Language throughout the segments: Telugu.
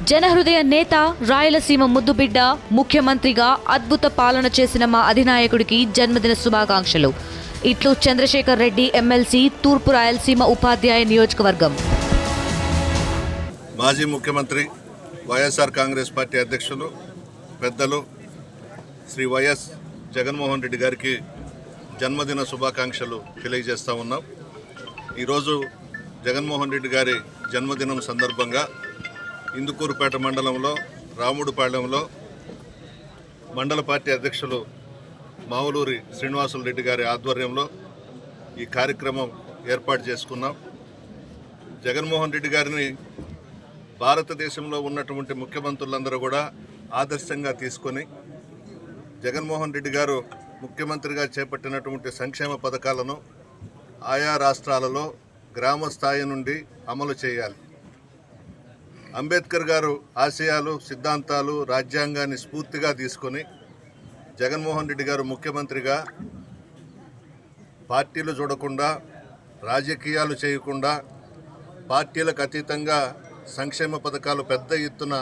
జనహృదయ నేత, రాయలసీమ ముద్దుబిడ్డ, ముఖ్యమంత్రిగా అద్భుత పాలన చేసిన మా అధినాయకుడికి జన్మదిన శుభాకాంక్షలు. ఇట్లు చంద్రశేఖర్ రెడ్డి, ఎమ్మెల్సీ, తూర్పు రాయలసీమ ఉపాధ్యాయ నియోజకవర్గం. మాజీ ముఖ్యమంత్రి, వైఎస్ఆర్ కాంగ్రెస్ పార్టీ అధ్యక్షులు, పెద్దలు శ్రీ వైఎస్ జగన్మోహన్ రెడ్డి గారికి జన్మదిన శుభాకాంక్షలు తెలియజేస్తూ ఉన్నాం. ఈరోజు జగన్మోహన్ రెడ్డి గారి జన్మదినం సందర్భంగా ఇందుకూరుపేట మండలంలో రాముడుపాళ్యంలో మండల పార్టీ అధ్యక్షులు మావులూరి శ్రీనివాసులు రెడ్డి గారి ఆధ్వర్యంలో ఈ కార్యక్రమం ఏర్పాటు చేసుకున్నాం. జగన్మోహన్ రెడ్డి గారిని భారతదేశంలో ఉన్నటువంటి ముఖ్యమంత్రులందరూ కూడా ఆదర్శంగా తీసుకొని జగన్మోహన్ రెడ్డి గారు ముఖ్యమంత్రిగా చేపట్టినటువంటి సంక్షేమ పథకాలను ఆయా రాష్ట్రాలలో గ్రామ స్థాయి నుండి అమలు చేయాలి. అంబేద్కర్ గారు ఆశయాలు, సిద్ధాంతాలు, రాజ్యాంగాన్ని స్ఫూర్తిగా తీసుకొని జగన్మోహన్ రెడ్డి గారు ముఖ్యమంత్రిగా పార్టీలు చూడకుండా, రాజకీయాలు చేయకుండా, పార్టీలకు అతీతంగా సంక్షేమ పథకాలు పెద్ద ఎత్తున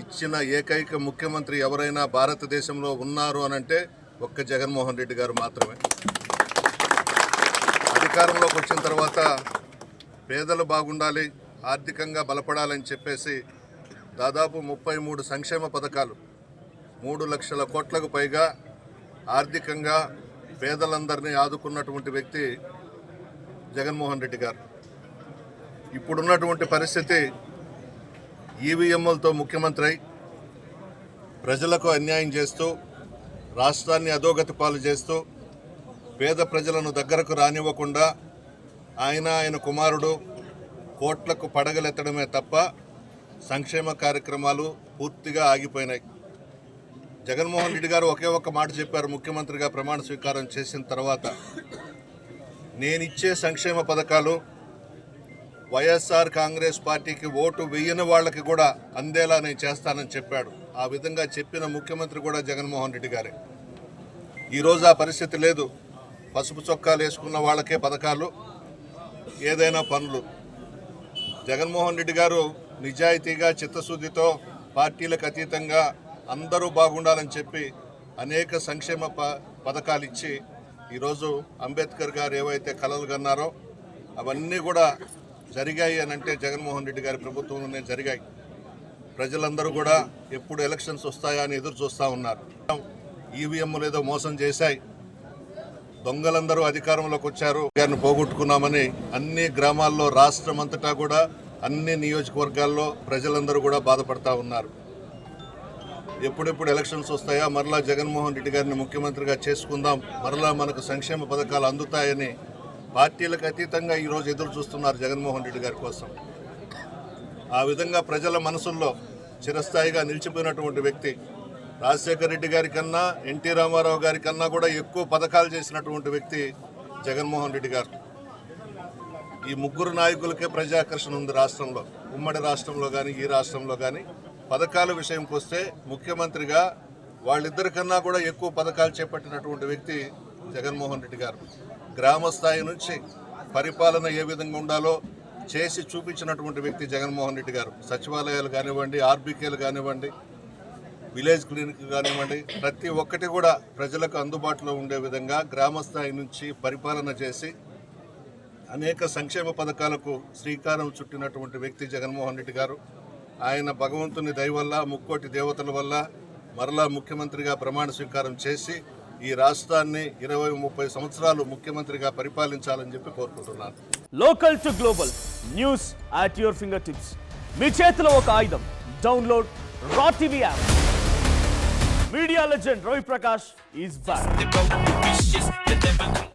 ఇచ్చిన ఏకైక ముఖ్యమంత్రి ఎవరైనా భారతదేశంలో ఉన్నారు అనంటే ఒక్క జగన్మోహన్ రెడ్డి గారు మాత్రమే. అధికారంలోకి వచ్చిన తర్వాత పేదలు బాగుండాలి, ఆర్థికంగా బలపడాలని చెప్పేసి దాదాపు 33 సంక్షేమ పథకాలు 3 లక్షల కోట్లకు పైగా ఆర్థికంగా పేదలందరినీ ఆదుకున్నటువంటి వ్యక్తి జగన్మోహన్ రెడ్డి గారు. ఇప్పుడున్నటువంటి పరిస్థితి ఈవీఎంలతో ముఖ్యమంత్రి అయి ప్రజలకు అన్యాయం చేస్తూ, రాష్ట్రాన్ని అధోగతి పాలు చేస్తూ, పేద ప్రజలను దగ్గరకు రానివ్వకుండా ఆయన కుమారుడు కోట్లకు పడగలెత్తడమే తప్ప సంక్షేమ కార్యక్రమాలు పూర్తిగా ఆగిపోయినాయి. జగన్మోహన్ రెడ్డి గారు ఒకే ఒక్క మాట చెప్పారు ముఖ్యమంత్రిగా ప్రమాణ స్వీకారం చేసిన తర్వాత, నేనిచ్చే సంక్షేమ పథకాలు వైఎస్ఆర్ కాంగ్రెస్ పార్టీకి ఓటు వేయని వాళ్ళకి కూడా అందేలా నేను చేస్తానని చెప్పాడు. ఆ విధంగా చెప్పిన ముఖ్యమంత్రి కూడా జగన్మోహన్ రెడ్డి గారే. ఈరోజు ఆ పరిస్థితి లేదు. పసుపు చొక్కాలు వేసుకున్న వాళ్ళకే పథకాలు, ఏదైనా పనులు. జగన్మోహన్ రెడ్డి గారు నిజాయితీగా, చిత్తశుద్ధితో, పార్టీలకు అతీతంగా అందరూ బాగుండాలని చెప్పి అనేక సంక్షేమ పథకాలు ఇచ్చి ఈరోజు అంబేద్కర్ గారు ఏవైతే కలలు కన్నారో అవన్నీ కూడా జరిగాయి అని అంటే జగన్మోహన్ రెడ్డి గారి ప్రభుత్వంలోనే జరిగాయి. ప్రజలందరూ కూడా ఎప్పుడు ఎలక్షన్స్ వస్తాయా అని ఎదురు చూస్తూ ఉన్నారు. ఈవీఎంలు ఏదో మోసం చేశాయి, దొంగలందరూ అధికారంలోకి వచ్చారు, గారిని పోగొట్టుకున్నామని అన్ని గ్రామాల్లో, రాష్ట్రం అంతటా కూడా అన్ని నియోజకవర్గాల్లో ప్రజలందరూ కూడా బాధపడతా ఉన్నారు. ఎప్పుడెప్పుడు ఎలక్షన్స్ వస్తాయా, మరలా జగన్మోహన్ రెడ్డి గారిని ముఖ్యమంత్రిగా చేసుకుందాం, మరలా మనకు సంక్షేమ పథకాలు అందుతాయని పార్టీలకు అతీతంగా ఈరోజు ఎదురు చూస్తున్నారు జగన్మోహన్ రెడ్డి గారి కోసం. ఆ విధంగా ప్రజల మనసుల్లో చిరస్థాయిగా నిలిచిపోయినటువంటి వ్యక్తి. రాజశేఖర్ రెడ్డి గారి కన్నా, ఎన్టీ రామారావు గారి కన్నా కూడా ఎక్కువ పథకాలు చేసినటువంటి వ్యక్తి జగన్మోహన్ రెడ్డి గారు. ఈ ముగ్గురు నాయకులకే ప్రజాకర్షణ ఉంది రాష్ట్రంలో. ఉమ్మడి రాష్ట్రంలో కానీ, ఈ రాష్ట్రంలో కానీ పథకాల విషయంకి వస్తే ముఖ్యమంత్రిగా వాళ్ళిద్దరికన్నా కూడా ఎక్కువ పథకాలు చేపట్టినటువంటి వ్యక్తి జగన్మోహన్ రెడ్డి గారు. గ్రామ స్థాయి నుంచి పరిపాలన ఏ విధంగా ఉండాలో చేసి చూపించినటువంటి వ్యక్తి జగన్మోహన్ రెడ్డి గారు. సచివాలయాలు కానివ్వండి, ఆర్బీకేలు కానివ్వండి, విలేజ్ క్లినిక్ కానివ్వండి, ప్రతి ఒక్కటి కూడా ప్రజలకు అందుబాటులో ఉండే విధంగా గ్రామ స్థాయి నుంచి పరిపాలన చేసి అనేక సంక్షేమ పథకాలకు శ్రీకారం చుట్టినటువంటి వ్యక్తి జగన్మోహన్ రెడ్డి గారు. ఆయన భగవంతుని దయ వల్ల, ముక్కోటి దేవతల వల్ల మరలా ముఖ్యమంత్రిగా ప్రమాణ స్వీకారం చేసి ఈ రాష్ట్రాన్ని 20-30 సంవత్సరాలు ముఖ్యమంత్రిగా పరిపాలించాలని చెప్పి కోరుకుంటున్నాను. Local to global news at your finger tips. మీ చేతిలో ఒక ఆయుధం. Download Raw TV app. Media legend Ravi Prakash is back.